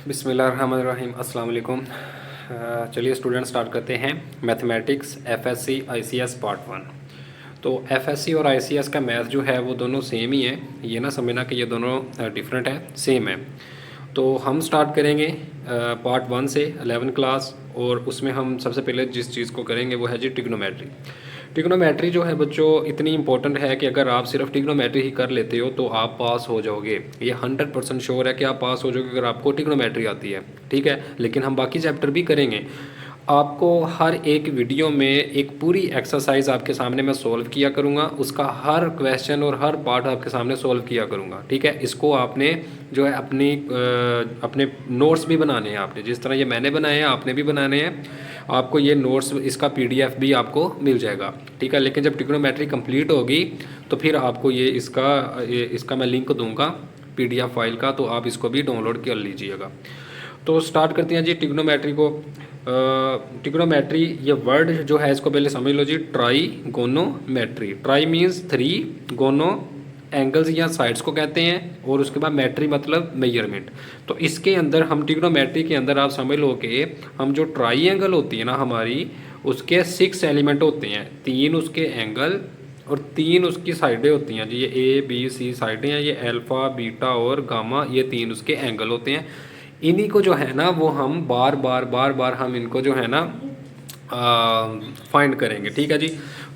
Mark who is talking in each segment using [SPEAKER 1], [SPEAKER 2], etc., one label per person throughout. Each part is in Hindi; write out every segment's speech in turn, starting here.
[SPEAKER 1] बिस्मिल्लाहिर्रहमानिर्रहीम अस्सलाम वालेकुम। चलिए स्टूडेंट स्टार्ट करते हैं मैथमेटिक्स एफएससी आईसीएस पार्ट 1। तो एफएससी और आईसीएस का मैथ जो है वो दोनों सेम ही है, ये ना समझना कि ये दोनों डिफरेंट है, सेम है। तो हम स्टार्ट करेंगे पार्ट 1 से 11 क्लास, और उसमें हम सबसे पहले जिस चीज़ को करेंगे वो है जी ट्रिग्नोमेट्री। ट्रिग्नोमेट्री जो है बच्चों इतनी इंपॉर्टेंट है कि अगर आप सिर्फ ट्रिग्नोमेट्री ही कर लेते हो तो आप पास हो जाओगे। ये 100% श्योर है कि आप पास हो जाओगे अगर आपको ट्रिग्नोमेट्री आती है, ठीक है। लेकिन हम बाकी चैप्टर भी करेंगे। आपको हर एक वीडियो में एक पूरी एक्सरसाइज आपके सामने मैं सोल्व किया करूँगा, उसका हर क्वेश्चन और हर पार्ट आपके सामने सोल्व किया करूँगा, ठीक है। इसको आपने जो है अपने नोट्स भी बनाने हैं, आपने जिस तरह ये मैंने बनाए हैं आपने भी बनाने हैं। आपको ये नोट्स इसका पीडीएफ भी आपको मिल जाएगा, ठीक है। लेकिन जब ट्रिग्नोमेट्री कंप्लीट होगी तो फिर आपको ये इसका मैं लिंक दूंगा पीडीएफ फाइल का, तो आप इसको भी डाउनलोड कर लीजिएगा। तो स्टार्ट करते हैं जी ट्रिग्नोमेट्री को। ट्रिग्नोमेट्री ये वर्ड जो है इसको पहले समझ लो जी, ट्राईगोनोमेट्री। ट्राई मीन्स 3, गोनो एंगल्स या साइड्स को कहते हैं, और उसके बाद मेट्री मतलब मेजरमेंट। तो इसके अंदर हम ट्रिग्नोमेट्री के अंदर आप समझ लो कि हम जो ट्राईएंगल होती है ना हमारी, उसके 6 एलिमेंट होते हैं, 3 उसके एंगल और 3 उसकी साइडें होती हैं जी। ये ए बी सी साइडें हैं, ये अल्फ़ा बीटा और गामा, ये 3 उसके एंगल होते हैं। इन्हीं को जो है ना वो हम बार बार हम इनको जो है ना फाइंड करेंगे, ठीक है जी।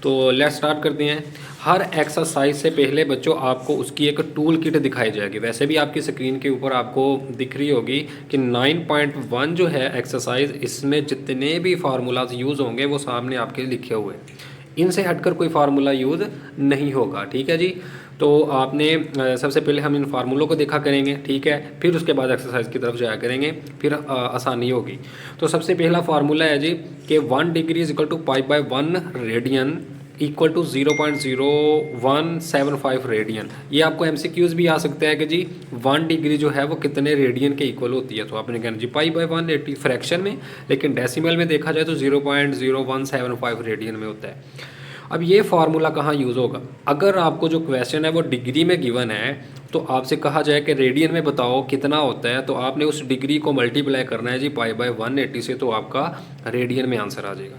[SPEAKER 1] तो लेट्स स्टार्ट करते हैं। हर एक्सरसाइज से पहले बच्चों आपको उसकी एक टूल किट दिखाई जाएगी, वैसे भी आपकी स्क्रीन के ऊपर आपको दिख रही होगी कि 9.1 जो है एक्सरसाइज, इसमें जितने भी फार्मूलाज यूज़ होंगे वो सामने आपके लिखे हुए हैं, इनसे हटकर कोई फार्मूला यूज़ नहीं होगा, ठीक है जी। तो आपने सबसे पहले हम इन फार्मूलों को देखा करेंगे, ठीक है, फिर उसके बाद एक्सरसाइज की तरफ जाया करेंगे, फिर आसानी होगी। तो सबसे पहला फार्मूला है जी कि 1 degree is equal to π/1 radian equal to 0.0175 radian. ये आपको एमसीक्यूज भी आ सकता है कि जी 1 डिग्री जो है वो कितने रेडियन के इक्वल होती है। तो आपने कहना जी π/180 फ्रैक्शन में, लेकिन डेसिमल में देखा जाए तो 0.0175 रेडियन में होता है। अब ये फार्मूला कहाँ यूज़ होगा? अगर आपको जो क्वेश्चन है वो डिग्री में गिवन है, तो आपसे कहा जाए कि रेडियन में बताओ कितना होता है, तो आपने उस डिग्री को मल्टीप्लाई करना है जी π/180 से, तो आपका रेडियन में आंसर आ जाएगा।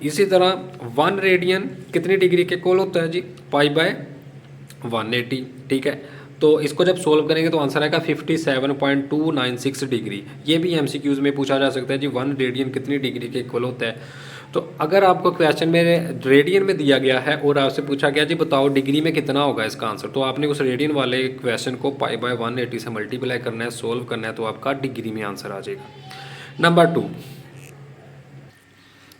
[SPEAKER 1] इसी तरह 1 रेडियन कितनी डिग्री के इक्वल होता है जी? π/180, ठीक है। तो इसको जब सोल्व करेंगे तो आंसर आएगा 57.296 डिग्री। ये भी एमसीक्यूज में पूछा जा सकता है जी 1 रेडियन कितनी डिग्री के इक्वल होता है। तो अगर आपको क्वेश्चन में रेडियन में दिया गया है और आपसे पूछा गया जी बताओ डिग्री में कितना होगा इसका आंसर, तो आपने उस रेडियन वाले क्वेश्चन को π/180 से मल्टीप्लाई करना है, सोल्व करना है, तो आपका डिग्री में आंसर आ जाएगा। नंबर 2,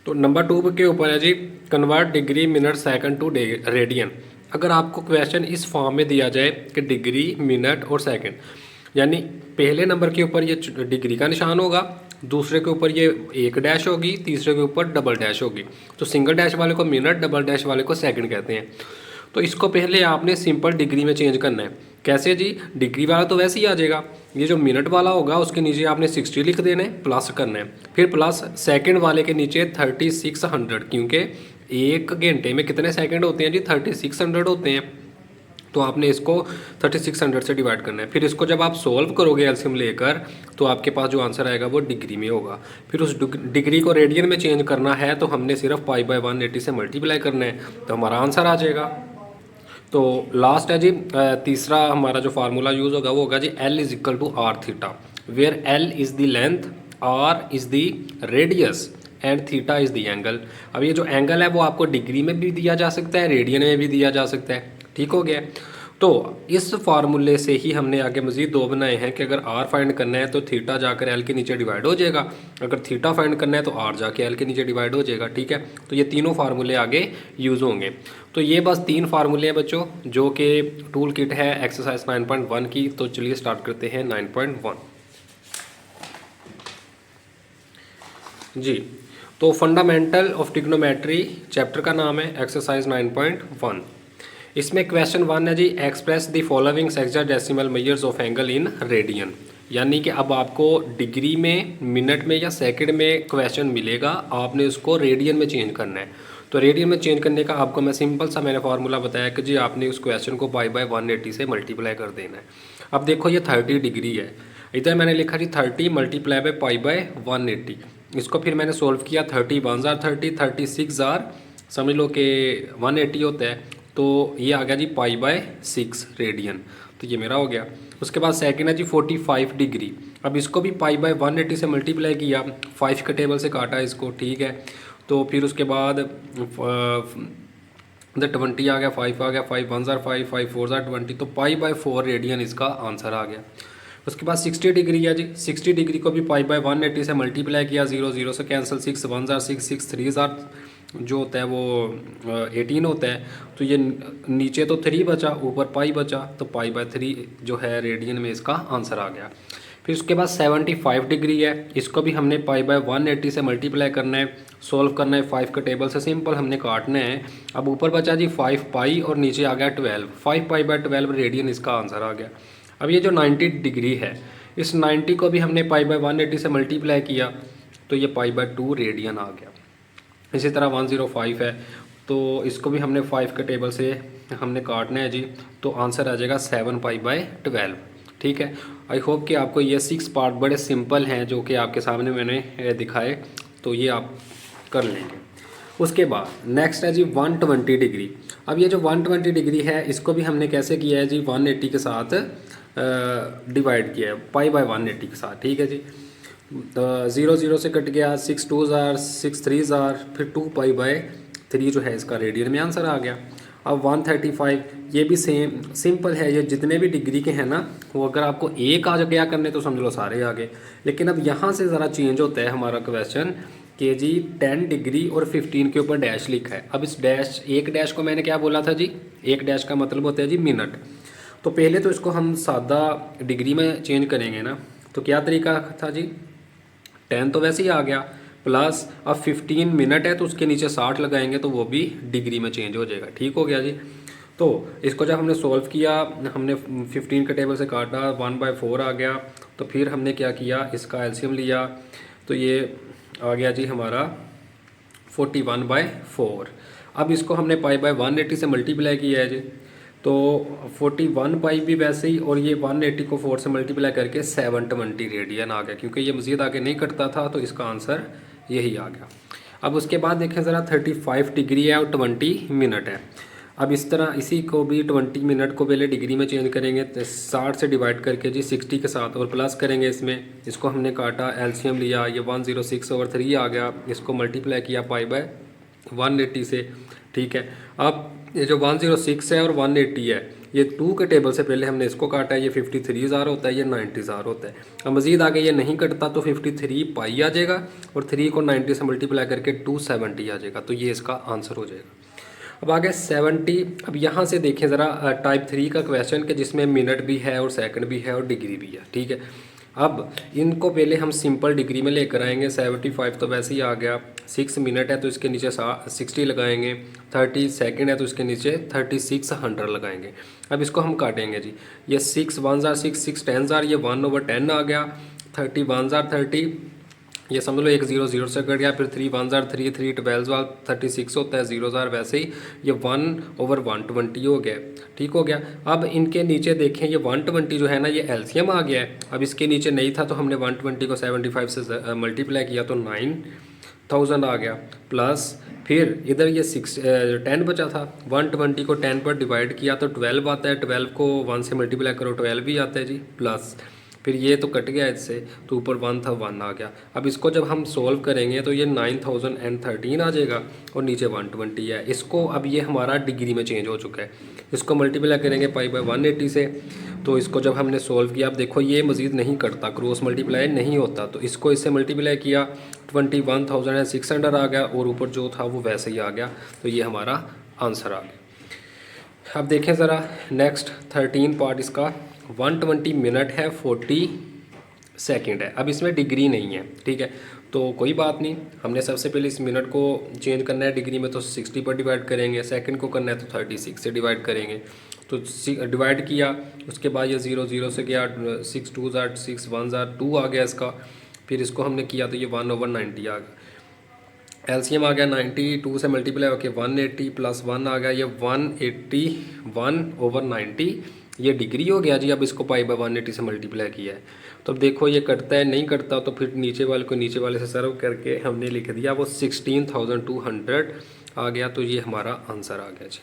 [SPEAKER 1] तो नंबर 2 के ऊपर है जी convert degree minute second to radian. अगर आपको क्वेश्चन इस फॉर्म में दिया जाए कि डिग्री मिनट और सेकंड, यानी पहले नंबर के ऊपर ये डिग्री का निशान होगा, दूसरे के ऊपर ये 1 डैश होगी, तीसरे के ऊपर डबल डैश होगी। तो सिंगल डैश वाले को मिनट, डबल डैश वाले को सेकंड कहते हैं। तो इसको पहले आपने सिंपल डिग्री में चेंज करना है। कैसे जी? डिग्री वाला तो वैसे ही आ जाएगा, ये जो मिनट वाला होगा उसके नीचे आपने 60 लिख देना है, प्लस करना है, फिर प्लस सेकंड वाले के नीचे 3600, क्योंकि 1 घंटे में कितने सेकंड होते हैं जी? 3600 होते हैं। तो आपने इसको 3600 से डिवाइड करना है। फिर इसको जब आप सोल्व करोगे एलसीएम लेकर, तो आपके पास जो आंसर आएगा वो डिग्री में होगा। फिर उस डिग्री को रेडियन में चेंज करना है, तो हमने सिर्फ π/180 से मल्टीप्लाई करना है, तो हमारा आंसर आ जाएगा। तो लास्ट है जी तीसरा हमारा जो फार्मूला यूज़ होगा वो होगा जी L is equal to R theta, where L is the length, R is the radius and theta is the angle. अब ये जो एंगल है वो आपको डिग्री में भी दिया जा सकता है, रेडियन में भी दिया जा सकता है, ठीक हो गया। तो इस फार्मूले से ही हमने आगे मज़ीद 2 बनाए हैं कि अगर R फाइंड करना है तो थीटा जाकर L के नीचे डिवाइड हो जाएगा, अगर थीटा फाइंड करना है तो R जाके L के नीचे डिवाइड हो जाएगा, ठीक है। तो ये तीनों फार्मूले आगे यूज़ होंगे। तो ये बस 3 फार्मूले हैं बच्चों, जो कि टूल किट है एक्सरसाइज 9.1 की। तो चलिए स्टार्ट करते हैं 9.1 जी। तो फंडामेंटल ऑफ ट्रिग्नोमेट्री चैप्टर का नाम है एक्सरसाइज 9.1। इसमें क्वेश्चन 1 है जी express the following hexadecimal measures of angle in radian. यानी कि अब आपको डिग्री में, मिनट में या सेकंड में क्वेश्चन मिलेगा, आपने उसको रेडियन में चेंज करना है। तो रेडियन में चेंज करने का आपको मैं सिंपल सा मैंने फार्मूला बताया कि जी आपने उस क्वेश्चन को π/180 से मल्टीप्लाई कर देना है। अब देखो ये 30 डिग्री है, इधर मैंने लिखा जी 30 मल्टीप्लाई बाय पाई बाय 180। इसको फिर मैंने सोल्व किया, 30 1 जार 30, 36 जार समझ लो कि 180 होता है, तो ये आ गया जी पाई बाय 6 रेडियन, तो ये मेरा हो गया। उसके बाद सेकंड है जी 45 डिग्री। अब इसको भी पाई बाय 180 से मल्टीप्लाई किया, 5 के टेबल से काटा इसको, ठीक है। तो फिर उसके बाद इधर 20 आ गया, 5 आ गया, 5 1 जार 5, 5 4 जार 20, तो पाई बाय 4 रेडियन इसका आंसर आ गया। उसके बाद 60 डिग्री है जी, 60 डिग्री को भी पाई बाय 180 से मल्टीप्लाई किया, 0 0 से कैंसिल, 6 1 जार 6, 6 3 जार जो होता है वो 18 होता है, तो ये नीचे तो 3 बचा, ऊपर पाई बचा, तो पाई बाय 3 जो है रेडियन में इसका आंसर आ गया। फिर उसके बाद 75 डिग्री है, इसको भी हमने पाई बाय 180 से मल्टीप्लाई करना है, सोल्व करना है 5 के टेबल से, सिंपल हमने काटना है। अब ऊपर बचा जी 5 पाई और नीचे आ गया 12, 5 पाई बाय 12 रेडियन इसका आंसर आ गया। अब ये जो 90 डिग्री है, इस 90 को भी हमने पाई बाय 180 से मल्टीप्लाई किया, तो ये पाई बाय 2 रेडियन आ गया। इसी तरह 105 है, तो इसको भी हमने 5 के टेबल से हमने काटना है जी, तो आंसर आ जाएगा 7 पाई बाय 12, ठीक है। आई होप कि आपको ये 6 पार्ट बड़े सिंपल हैं जो कि आपके सामने मैंने दिखाए, तो ये आप कर लेंगे। उसके बाद नेक्स्ट है जी 120 डिग्री। अब ये जो 120 डिग्री है, इसको भी हमने कैसे किया है जी, 180 के साथ डिवाइड किया है, पाई बाय 180 के साथ, ठीक है जी। 0 0 से कट गया, 6 2 जार 6 3 जार, फिर 2 पाई बाय 3 जो है इसका रेडियन में आंसर आ गया। अब 135, ये भी सेम सिंपल है, ये जितने भी डिग्री के हैं ना, वो अगर आपको एक आ गया करने तो समझ लो सारे आ गए। लेकिन अब यहाँ से ज़रा चेंज होता है हमारा क्वेश्चन कि जी 10 डिग्री और 15 के ऊपर डैश लिखा है। अब इस डैश, एक डैश को मैंने क्या बोला था जी, एक डैश का मतलब होता है जी मिनट। तो पहले तो इसको हम सादा डिग्री में चेंज करेंगे ना, तो क्या तरीका था जी, 10 तो वैसे ही आ गया, प्लस अब 15 मिनट है तो उसके नीचे 60 लगाएंगे तो वो भी डिग्री में चेंज हो जाएगा, ठीक हो गया जी। तो इसको जब हमने सॉल्व किया, हमने 15 के टेबल से काटा, 1/4 आ गया, तो फिर हमने क्या किया, इसका एलसीएम लिया, तो ये आ गया जी हमारा 41/4। अब इसको हमने पाई बाय 180 से मल्टीप्लाई किया है जी, तो 41 पाई भी वैसे ही, और ये 180 को 4 से मल्टीप्लाई करके 720 रेडियन आ गया, क्योंकि ये मज़ीद आगे नहीं कटता था, तो इसका आंसर यही आ गया। अब उसके बाद देखें ज़रा 35 डिग्री है और 20 मिनट है। अब इस तरह इसी को भी 20 मिनट को पहले डिग्री में चेंज करेंगे, 60 से डिवाइड करके जी 60 के साथ, और प्लस करेंगे इसमें, इसको हमने काटा, एलसीएम लिया, ये 106/3 आ गया, इसको मल्टीप्लाई किया पाई बाय 180 से, ठीक है। अब ये जो 106 है और 180 है, ये 2 के टेबल से पहले हमने इसको काटा है, ये 53,000 होता है, ये 90,000 होता है। अब मज़ीद आगे ये नहीं कटता तो 53 पाई आ जाएगा, और 3 को 90 से मल्टीप्लाई करके 270 आ जाएगा, तो ये इसका आंसर हो जाएगा। अब आगे 70। अब यहाँ से देखें ज़रा टाइप 3 का क्वेश्चन के जिसमें मिनट भी है और सेकंड भी है और डिग्री भी है, ठीक है। अब इनको पहले हम सिंपल डिग्री में लेकर आएंगे, 75 तो वैसे ही आ गया, 6 मिनट है तो इसके नीचे 60 लगाएंगे, 30 सेकंड है तो इसके नीचे 3600 लगाएंगे। अब इसको हम काटेंगे जी, ये 6 1 जार 6, 6 10 जार, ये 1/10 आ गया, 30 1 जार 30, ये समझ लो एक 0 0 से कट गया, फिर 3 1 जार 3, 3 12 जार 36 होता है, 0 जार वैसे ही, ये 1/120 हो गया, ठीक हो गया। अब इनके नीचे देखें, ये 120 जो है ना, ये एलसीएम आ गया है। अब इसके नीचे नहीं था तो हमने 120 को 75 से मल्टीप्लाई किया तो 9000 आ गया, प्लस फिर इधर ये 10 बचा था, 120 को 10 पर डिवाइड किया तो 12 आता है, 12 को 1 से मल्टीप्लाई करो 12 भी आता है जी, प्लस फिर ये तो कट गया इससे, तो ऊपर 1 था 1 आ गया। अब इसको जब हम सोल्व करेंगे तो ये 9013 आ जाएगा, और नीचे 120 है। इसको अब ये हमारा डिग्री में चेंज हो चुका है, इसको मल्टीप्लाई करेंगे पाई बाय 180 से, तो इसको जब हमने सोल्व किया, अब देखो ये मज़ीद नहीं कटता, क्रॉस मल्टीप्लाई नहीं होता, तो इसको इससे मल्टीप्लाई किया, 21,600 आ गया, और ऊपर जो था वो वैसे ही आ गया, तो ये हमारा आंसर आ गया। अब देखें ज़रा नेक्स्ट 13 पार्ट इसका, 120 मिनट है, 40 सेकंड है। अब इसमें डिग्री नहीं है, ठीक है, तो कोई बात नहीं, हमने सबसे पहले इस मिनट को चेंज करना है डिग्री में, तो 60 पर डिवाइड करेंगे, सेकंड को करना है तो 36 से डिवाइड करेंगे, तो डिवाइड किया, उसके बाद ये 0 0 से गया, 6 2 जार 6 1 जार 2 आ गया इसका, फिर इसको हमने किया तो ये 1/90 आ गया, एलसीएम आ गया 92 से मल्टीप्लाई होकर 180 प्लस 1 आ गया, ये 181/90, ये डिग्री हो गया जी। अब इसको पाई बाय 180 से मल्टीप्लाई किया है तो अब देखो ये कटता है नहीं कटता, तो फिर नीचे वाले को नीचे वाले से सर्व करके हमने लिख दिया वो 16,200 आ गया। तो ये हमारा आंसर आ गया जी।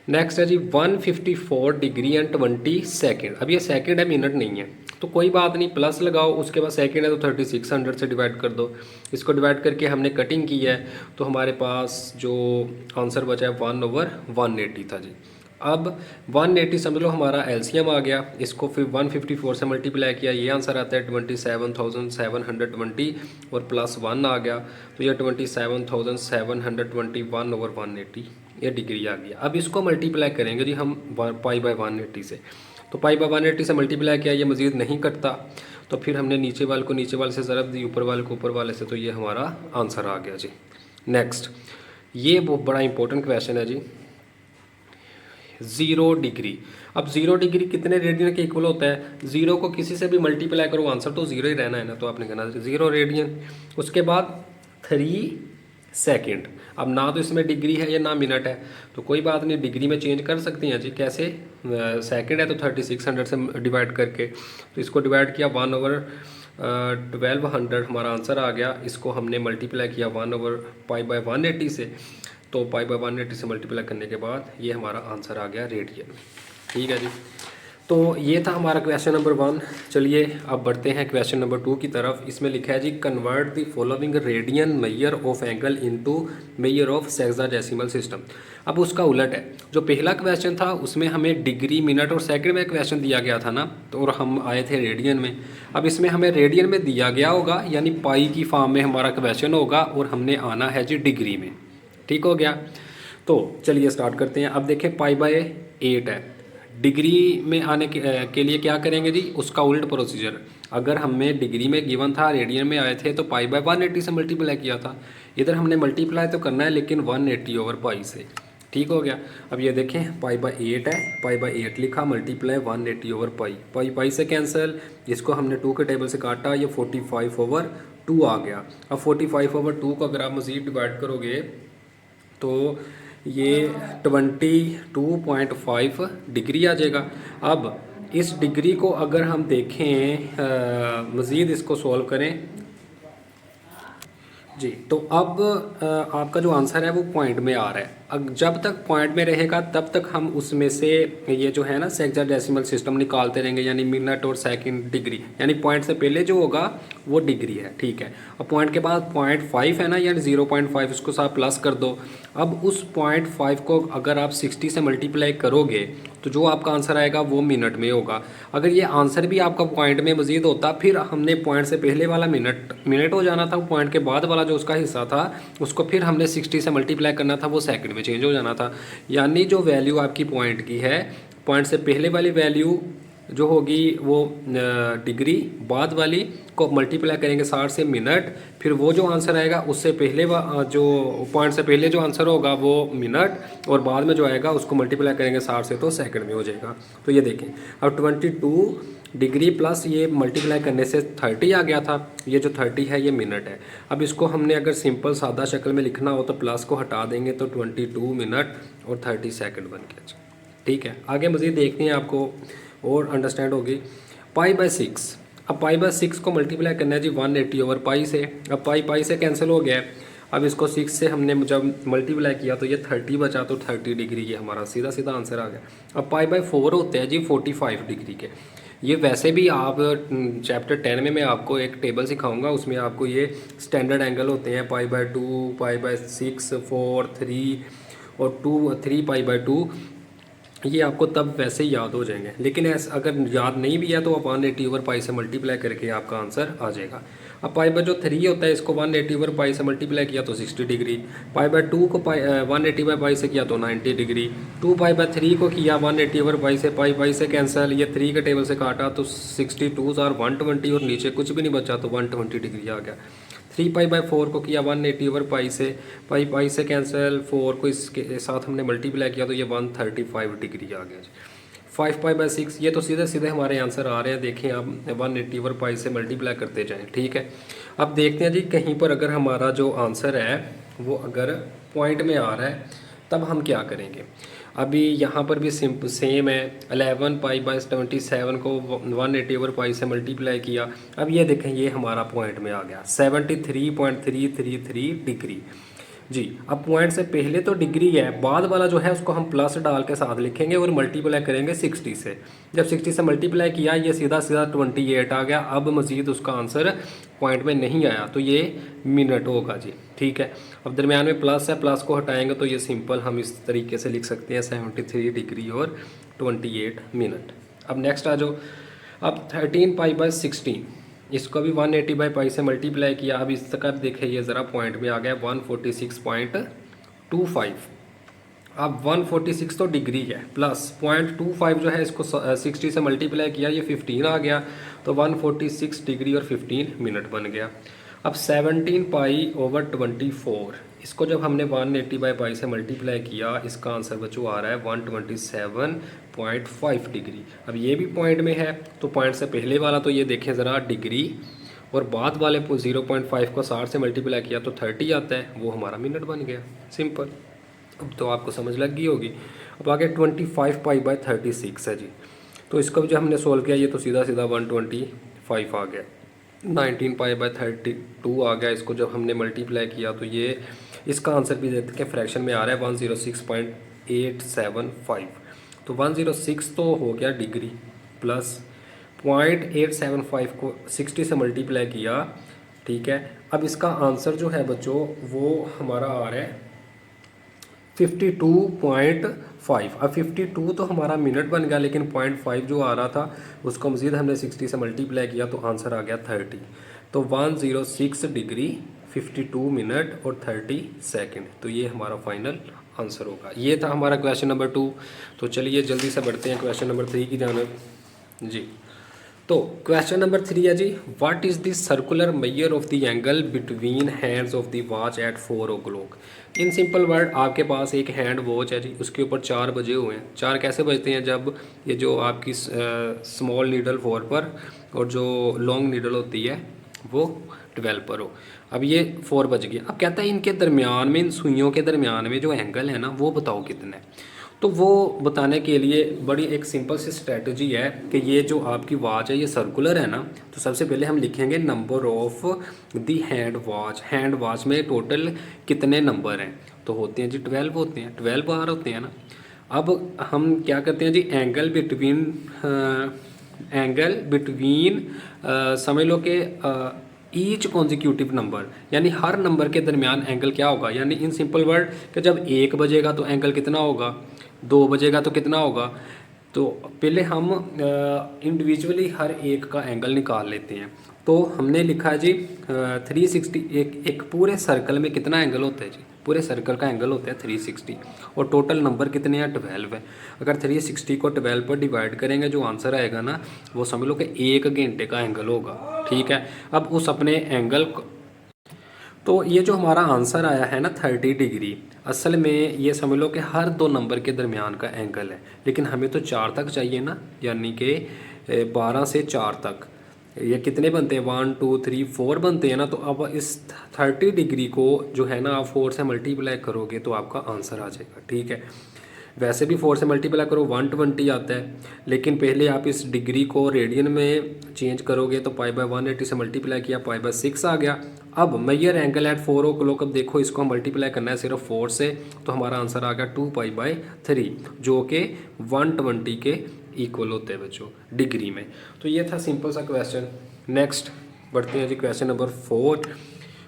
[SPEAKER 1] नेक्स्ट है जी 154 डिग्री एंड 20 सेकेंड। अब ये सेकेंड है, मिनट नहीं है, तो कोई बात नहीं, प्लस लगाओ, उसके बाद सेकेंड है तो 3600 से डिवाइड कर दो। इसको डिवाइड करके हमने कटिंग की है तो हमारे पास जो आंसर बचा है 1/180 था जी। अब 180 समझ लो हमारा एलसीएम आ गया, इसको फिर 154 से मल्टीप्लाई किया, ये आंसर आता है 27,720 और प्लस 1 आ गया तो ये 27,721/180 ये डिग्री आ गया। अब इसको मल्टीप्लाई करेंगे जी हम पाई बाय 180 से, तो पाई बाय 180 से मल्टीप्लाई किया, ये मज़ीद नहीं कटता तो फिर हमने नीचे वाले को नीचे वाले से ज़रब दी, ऊपर वाले को ऊपर वाले से, तो ये हमारा आंसर आ गया जी। नेक्स्ट ये बहुत बड़ा इंपॉर्टेंट क्वेश्चन है जी, 0 डिग्री। अब 0 डिग्री कितने रेडियन के इक्वल होता है? 0 को किसी से भी मल्टीप्लाई करो आंसर तो 0 ही रहना है ना, तो आपने कहना 0 रेडियन। उसके बाद 3 सेकेंड। अब ना तो इसमें डिग्री है या ना मिनट है, तो कोई बात नहीं, डिग्री में चेंज कर सकते हैं जी। कैसे? सेकेंड है तो 3600 से डिवाइड करके, तो इसको डिवाइड किया 1/1200 हमारा आंसर आ गया। इसको हमने मल्टीप्लाई किया 1/पाई/180 से, तो पाई/180 से मल्टीप्लाई करने के बाद ये हमारा आंसर आ गया रेडियन में। ठीक है जी, तो ये था हमारा क्वेश्चन नंबर 1। चलिए अब बढ़ते हैं क्वेश्चन नंबर 2 की तरफ। इसमें लिखा है जी convert the following radian measure of angle into measure of sexagesimal system. अब उसका उलट है, जो पहला क्वेश्चन था उसमें हमें डिग्री मिनट और सेकंड में क्वेश्चन दिया गया था ना, तो और हम आए थे रेडियन में। अब इसमें हमें रेडियन में दिया गया होगा, यानी पाई की फॉर्म में हमारा क्वेश्चन होगा और हमने आना है जी डिग्री में। ठीक हो गया, तो चलिए स्टार्ट करते हैं। अब देखें पाई/8 है, डिग्री में आने के लिए क्या करेंगे जी, उसका उल्ट प्रोसीजर। अगर हमें डिग्री में गिवन था, रेडियन में आए थे, तो पाई/180 से मल्टीप्लाई किया था। इधर हमने मल्टीप्लाई तो करना है लेकिन 180/पाई से। ठीक हो गया। अब ये देखें पाई/8 है, पाई/8 लिखा, मल्टीप्लाई 180/पाई, पाई से कैंसिल, इसको हमने 2 के टेबल से काटा, ये 45/2 आ गया। अब 45/2 को अगर आप मज़ीद डिवाइड करोगे तो ये 22.5 डिग्री आ जाएगा। अब इस डिग्री को अगर हम देखें, मज़ीद इसको सॉल्व करें जी, तो अब आपका जो आंसर है वो पॉइंट में आ रहा है। जब तक पॉइंट में रहेगा तब तक हम उसमें से ये जो है ना सेक्साडेसिमल सिस्टम निकालते रहेंगे, यानी मिनट और सेकंड डिग्री, यानी पॉइंट से पहले जो होगा वो डिग्री है। ठीक है, अब पॉइंट के बाद 0.5 है ना, यानी 0.5, उसको साथ प्लस कर दो। अब उस 0.5 को अगर आप 60 से मल्टीप्लाई करोगे तो जो आपका आंसर आएगा वो मिनट में होगा। अगर ये आंसर भी आपका पॉइंट में मज़ीद होता, फिर हमने पॉइंट से पहले वाला मिनट हो जाना था, पॉइंट के बाद वाला जो उसका हिस्सा था उसको फिर हमने 60 से मल्टीप्लाई करना था, वो सेकंड में चेंज हो जाना था। यानी जो वैल्यू आपकी पॉइंट की है, पॉइंट से पहले वाली वैल्यू जो होगी वो डिग्री, बाद वाली को मल्टीप्लाई करेंगे 60 से मिनट, फिर वो जो आंसर आएगा उससे पहले जो पॉइंट से पहले जो आंसर होगा वो मिनट, और बाद में जो आएगा उसको मल्टीप्लाई करेंगे 60 से, तो सेकंड में हो जाएगा। तो ये देखें, अब 22 डिग्री प्लस ये मल्टीप्लाई करने से 30 आ गया था, ये जो 30 है ये मिनट है। अब इसको हमने अगर सिंपल सादा शक्ल में लिखना हो तो प्लस को हटा देंगे तो 22 मिनट और 30 सेकंड बन गया। ठीक है, आगे मज़ीद देखते हैं, आपको और अंडरस्टैंड होगी। पाई/6, अब पाई/6 को मल्टीप्लाई करना है जी 180/पाई से। अब पाई से कैंसिल हो गया है। अब इसको 6 से हमने जब मल्टीप्लाई किया तो ये 30 बचा, तो 30 डिग्री ये हमारा सीधा सीधा आंसर आ गया। अब पाई/4 होते हैं जी 45 डिग्री के। ये वैसे भी आप चैप्टर 10 में मैं आपको एक टेबल सिखाऊंगा, उसमें आपको ये स्टैंडर्ड एंगल होते हैं पाई/2, पाई/6, 4, 3 और 3 पाई/2, ये आपको तब वैसे ही याद हो जाएंगे। लेकिन ऐसा अगर याद नहीं भी है तो आप 180/पाई से मल्टीप्लाई करके आपका आंसर आ जाएगा। अब पाई/जो 3 होता है इसको 180/पाई से मल्टीप्लाई किया तो 60 डिग्री, पाई/2 को 180/पाई से किया तो 90 डिग्री, 2 पाई/3 को किया 180/पाई से, पाई से कैंसिल, ये 3 के टेबल से काटा तो 62 और 120 और नीचे कुछ भी नहीं बचा तो 120 डिग्री आ गया। 3 पाई/4 को किया 180/पाई से, पाई से कैंसिल, 4 को इसके साथ हमने मल्टीप्लाई किया तो ये 135 डिग्री आ गया। 5 पाई/6, ये तो सीधे सीधे हमारे आंसर आ रहे हैं। देखें आप 180/पाई से मल्टीप्लाई करते जाएं। ठीक है, अब देखते हैं जी कहीं पर अगर हमारा जो आंसर है वो अगर पॉइंट में आ रहा है तब हम क्या करेंगे। अभी यहाँ पर भी सेम है, 11 पाई बाई 77 को 180 ओवर पाई से मल्टीप्लाई किया। अब ये देखें ये हमारा पॉइंट में आ गया 73.333 डिग्री जी। अब पॉइंट से पहले तो डिग्री है, बाद वाला जो है उसको हम प्लस डाल के साथ लिखेंगे और मल्टीप्लाई करेंगे 60 से। जब 60 से मल्टीप्लाई किया ये सीधा सीधा 28 आ गया। अब मज़ीद उसका आंसर पॉइंट में नहीं आया तो ये मिनट होगा जी, ठीक है। अब दरमियान में प्लस है, प्लस को हटाएंगे तो ये सिंपल हम इस तरीके से लिख सकते हैं 73 डिग्री और 28 मिनट। अब नेक्स्ट आ जाओ। अब 13 पाई बाई 16 इसको भी 180 बाई पाई से मल्टीप्लाई किया। अब इसका देखें ये ज़रा पॉइंट में आ गया 146.25। अब 146 तो डिग्री है, प्लस 0.25 जो है इसको 60 से मल्टीप्लाई किया, ये 15 आ गया, तो 146 डिग्री और 15 मिनट बन गया। अब 17 पाई ओवर 24 इसको जब हमने 180 बाई पाई से मल्टीप्लाई किया, इसका आंसर बच्चों आ रहा है 127.5 डिग्री। अब ये भी पॉइंट में है तो पॉइंट से पहले वाला तो ये देखें ज़रा डिग्री, और बाद वाले 0.5 को 60 से मल्टीप्लाई किया तो 30 आता है, वो हमारा मिनट बन गया। सिंपल, अब तो आपको समझ लग गई होगी। अब आगे 25 पाई बाई 36 है जी, तो इसको जब हमने सोल्व किया ये तो सीधा सीधा 125 आ गया। 19 पाई बाई 32 आ गया, इसको जब हमने मल्टीप्लाई किया तो ये इसका आंसर भी देते हैं फ्रैक्शन में आ रहा है 106.875। तो 106 तो हो गया डिग्री, प्लस 0.875 को 60 से मल्टीप्लाई किया, ठीक है। अब इसका आंसर जो है बच्चों वो हमारा आ रहा है 52.5। अब 52 तो हमारा मिनट बन गया, लेकिन 0.5 जो आ रहा था उसको मज़ीद हमने 60 से मल्टीप्लाई किया तो आंसर आ गया 30। तो 106 डिग्री 52 मिनट और 30 सेकंड, तो ये हमारा फाइनल आंसर होगा। ये था हमारा क्वेश्चन नंबर 2। तो चलिए जल्दी से बढ़ते हैं क्वेश्चन नंबर 3 की जानब जी। तो क्वेश्चन नंबर 3 है जी, what is the circular measure of the angle between hands of the watch at 4 o'clock। In simple word, आपके पास एक हैंड वॉच है जी, उसके ऊपर 4 बजे हुए हैं। 4 कैसे बजते हैं, जब ये जो आपकी स्मॉल नीडल 4 पर और जो लॉन्ग नीडल होती है वो 12 पर हो। अब ये 4 बज गया। अब कहता है इनके दरमियान में, इन सुइयों के दरमियान में जो एंगल है ना वो बताओ कितना है। तो वो बताने के लिए बड़ी एक सिंपल सी स्ट्रेटजी है कि ये जो आपकी वॉच है ये सर्कुलर है ना, तो सबसे पहले हम लिखेंगे number of the hand watch. Hand watch में टोटल कितने नंबर हैं, तो होते हैं जी 12 होते हैं, 12 बार होते हैं ना। अब हम क्या करते हैं जी, एंगल बिटवीन समझ लो कि ईच कॉन्जिक्यूटिव नंबर, यानी हर नंबर के दरमियान एंगल क्या होगा। यानी इन सिंपल वर्ड कि जब 1 बजेगा तो एंगल कितना होगा, 2 बजेगा तो कितना होगा। तो पहले हम इंडिविजुअली हर एक का एंगल निकाल लेते हैं। तो हमने लिखा है जी 360, एक पूरे सर्कल में कितना एंगल होता है जी, पूरे सर्कल का एंगल होता है 360, और टोटल नंबर कितने हैं 12 है। अगर 360 को 12 पर डिवाइड करेंगे जो आंसर आएगा ना वो समझ लो कि 1 घंटे का एंगल होगा, ठीक है। अब उस अपने एंगल को, तो ये जो हमारा आंसर आया है ना 30 डिग्री, असल में ये समझ लो कि हर 2 नंबर के दरमियान का एंगल है, लेकिन हमें तो 4 तक चाहिए ना, यानी कि 12 से 4 तक ये कितने बनते हैं, 1 2 3 4 बनते हैं ना। तो अब इस 30 डिग्री को जो है ना आप 4 से मल्टीप्लाई करोगे तो आपका आंसर आ जाएगा, ठीक है। वैसे भी 4 से मल्टीप्लाई करो 120 आता है, लेकिन पहले आप इस डिग्री को रेडियन में चेंज करोगे तो पाई बाय 180 से मल्टीप्लाई किया, पाई बाय 6 आ गया। अब मेजर एंगल एट 4 o'clock, अब देखो इसको मल्टीप्लाई करना है सिर्फ 4 से, तो हमारा आंसर आ गया 2 पाई बाय 3 जो कि 120 के इक्वल होते हैं बच्चों डिग्री में। तो ये था सिंपल सा क्वेश्चन। नेक्स्ट बढ़ते हैं जी question number 4।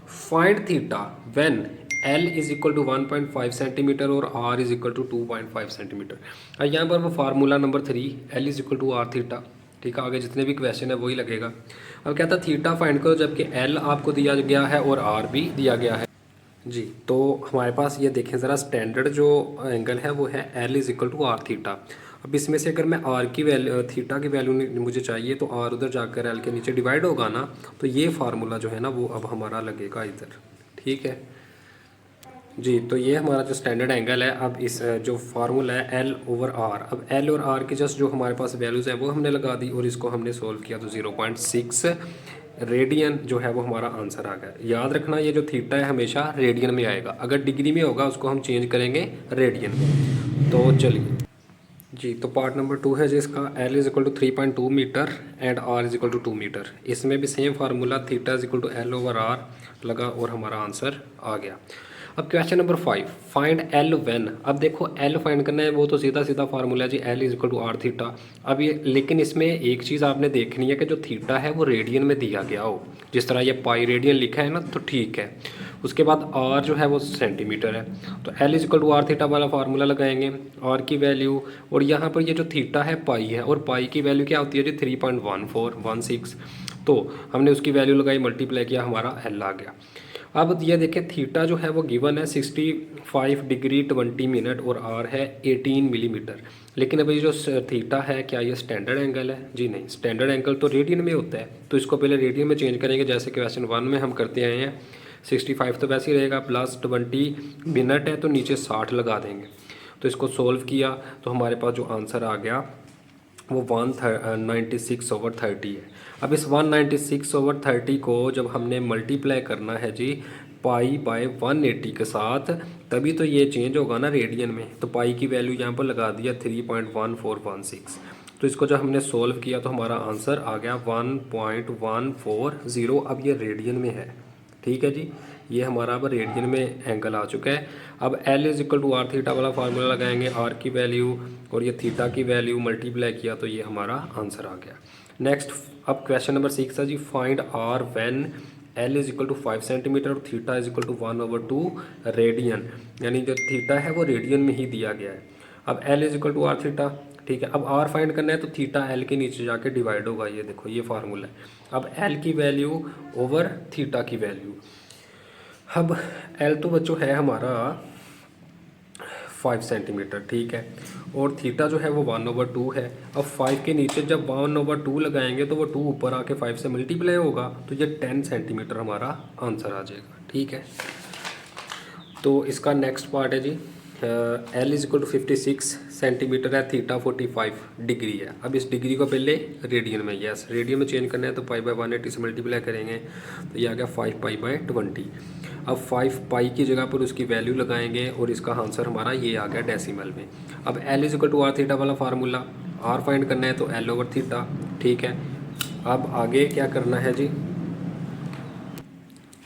[SPEAKER 1] Find theta when L is equal to 1.5 centimetre और R is equal to 2.5 centimetre. यहाँ पर वो formula number 3 L is equal to R theta, ठीक है। आगे जितने भी क्वेश्चन है वही लगेगा। अब कहता है थीटा फाइंड करो जबकि L आपको दिया गया है और R भी दिया गया है जी। तो हमारे पास ये देखें ज़रा, स्टैंडर्ड जो एंगल है वो है L is equal to R theta. अब इसमें से अगर मैं R की वैल्यू, थीटा की वैल्यू मुझे चाहिए तो R उधर जाकर L के नीचे डिवाइड होगा ना, तो ये फार्मूला जो है ना वो अब हमारा लगेगा इधर, ठीक है जी। तो ये हमारा जो स्टैंडर्ड एंगल है, अब इस जो फार्मूला है L ओवर R, अब L और R की जस्ट जो हमारे पास वैल्यूज़ है वो हमने लगा दी और इसको हमने सोल्व किया तो 0.6 रेडियन जो है वो हमारा आंसर आ गया। याद रखना ये जो थीटा है हमेशा रेडियन में आएगा, अगर डिग्री में होगा उसको हम चेंज करेंगे रेडियन में। तो चलिए जी, तो पार्ट नंबर 2 है जिसका L is equal to 3.2 metre and R is equal to 2 metre. इसमें भी same formula theta is equal to L over R लगा और हमारा आंसर आ गया। अब question number 5, find L when. अब देखो L फाइंड करना है, वो तो सीधा सीधा फार्मूला है जी, L is equal to R theta. अब ये लेकिन इसमें एक चीज़ आपने देखनी है कि जो थीटा है वो रेडियन में दिया गया हो, जिस तरह ये पाई रेडियन लिखा है ना, तो ठीक है। उसके बाद R जो है वो सेंटीमीटर है, तो L is equal to R theta वाला फार्मूला लगाएंगे, R की वैल्यू, और यहाँ पर ये जो थीटा है पाई है, और पाई की वैल्यू क्या होती है जी 3.1416। तो हमने उसकी वैल्यू लगाई, मल्टीप्लाई किया, हमारा L आ गया। अब ये देखें थीटा जो है वो गिवन है 65 डिग्री 20 मिनट और R है 18 मिलीमीटर। लेकिन अभी जो थीटा है क्या ये स्टैंडर्ड एंगल है? जी नहीं, स्टैंडर्ड एंगल तो रेडियन में होता है, तो इसको पहले रेडियन में चेंज करेंगे जैसे क्वेश्चन 1 में हम करते आए हैं। 65 तो वैसे ही रहेगा, प्लस 20 मिनट है तो नीचे 60 लगा देंगे। तो इसको सोल्व किया तो हमारे पास जो आंसर आ गया वो 196/30 है। अब इस 196/30 को जब हमने मल्टीप्लाई करना है जी पाई बाय 180 के साथ, तभी तो ये चेंज होगा ना रेडियन में। तो पाई की वैल्यू यहाँ पर लगा दिया 3.1416। तो इसको जब हमने सोल्व किया तो हमारा आंसर आ गया 1.140। अब ये रेडियन में है, ठीक है जी, ये हमारा अब रेडियन में एंगल आ चुका है। अब L is equal to R theta वाला फार्मूला लगाएंगे, R की वैल्यू और ये थीटा की वैल्यू मल्टीप्लाई किया तो ये हमारा आंसर आ गया। नेक्स्ट अब क्वेश्चन नंबर 6 है जी, find R when L is equal to 5 centimetre और theta is equal to 1/2 radian, यानी जो थीटा है वो रेडियन में ही दिया गया है। अब L is equal to R theta, ठीक है। अब R फाइंड करना है तो थीटा L के नीचे जाके डिवाइड होगा, ये देखो ये फार्मूला है। अब L की वैल्यू ओवर थीटा की वैल्यू, अब L तो बच्चों है हमारा 5 सेंटीमीटर, ठीक है, और थीटा जो है वो 1/2 है। अब 5 के नीचे जब 1/2 लगाएंगे तो वो 2 ऊपर आके 5 से मल्टीप्लाई होगा, तो ये 10 सेंटीमीटर हमारा आंसर आ जाएगा, ठीक है। तो इसका नेक्स्ट पार्ट है जी, L is equal to 56 centimetre है, थीटा 45 डिग्री है। अब इस डिग्री को पहले रेडियन में, यस रेडियन में चेंज करना है, तो पाई बाय 180 से मल्टीप्लाई करेंगे तो ये आ गया 5 पाई बाय 20। अब 5 पाई की जगह पर उसकी वैल्यू लगाएंगे और इसका आंसर हमारा ये आ गया डेसिमल में। अब L is equal to R theta वाला फार्मूला, R फाइंड करना है तो L ओवर थीटा, ठीक है। अब आगे क्या करना है जी,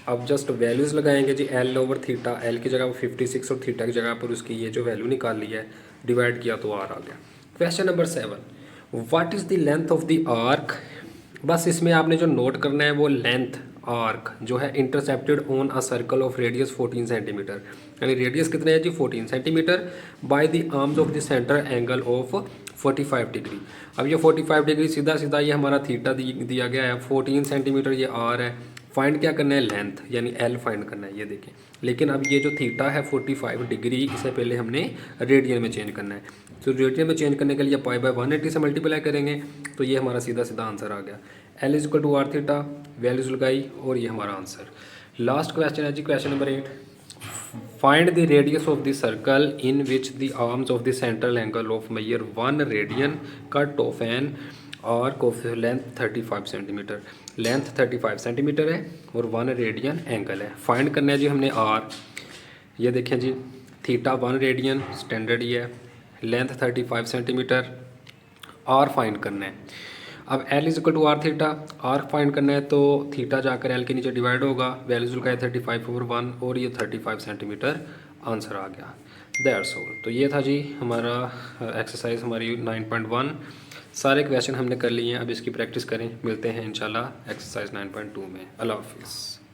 [SPEAKER 1] अब जस्ट वैल्यूज़ लगाएंगे जी, L ओवर थीटा, L की जगह पर 56 और थीटा की जगह पर उसकी ये जो वैल्यू निकाल ली है, डिवाइड किया तो R आ गया। Question number 7, what is the length of the arc. बस इसमें आपने जो नोट करना है वो लेंथ आर्क जो है intercepted on a circle of radius 14 centimetre, यानी रेडियस कितने है जी 14 centimetre, by the arms of the centre angle of 45 degree. अब ये 45 डिग्री सीधा सीधा ये हमारा थीटा दिया गया है, 14 सेंटीमीटर ये आर है। फाइंड क्या करना है, लेंथ यानी एल फाइंड करना है, ये देखें। लेकिन अब ये जो थीटा है 45 डिग्री, इसे पहले हमने रेडियन में चेंज करना है। तो रेडियन में चेंज करने के लिए पाई बाय 180 से मल्टीप्लाई करेंगे तो ये हमारा सीधा सीधा आंसर आ गया। L is equal to R theta, values लगाई और ये हमारा आंसर। लास्ट क्वेश्चन है जी question number 8, find the radius of the circle in which the arms of the central angle of measure 1 radian cut off an arc length 35 centimetre. Length 35 centimetre है और 1 रेडियन एंगल है। फाइंड करना है जी हमने आर, ये देखें जी थीटा 1 रेडियन स्टैंडर्ड ही है, लेंथ 35 सेंटीमीटर, आर फाइंड करना है। अब L is equal to R theta, R find करना है तो थीटा जाकर एल के नीचे डिवाइड होगा, वैल्यूज का है 35/1 और ये 35 सेंटीमीटर आंसर आ गया। That's all. तो ये था जी हमारा एक्सरसाइज हमारी 9.1। सारे क्वेश्चन हमने कर लिए हैं, अब इसकी प्रैक्टिस करें। मिलते हैं इंशाल्लाह एक्सरसाइज 9.2 में। अल्लाह हाफिज़।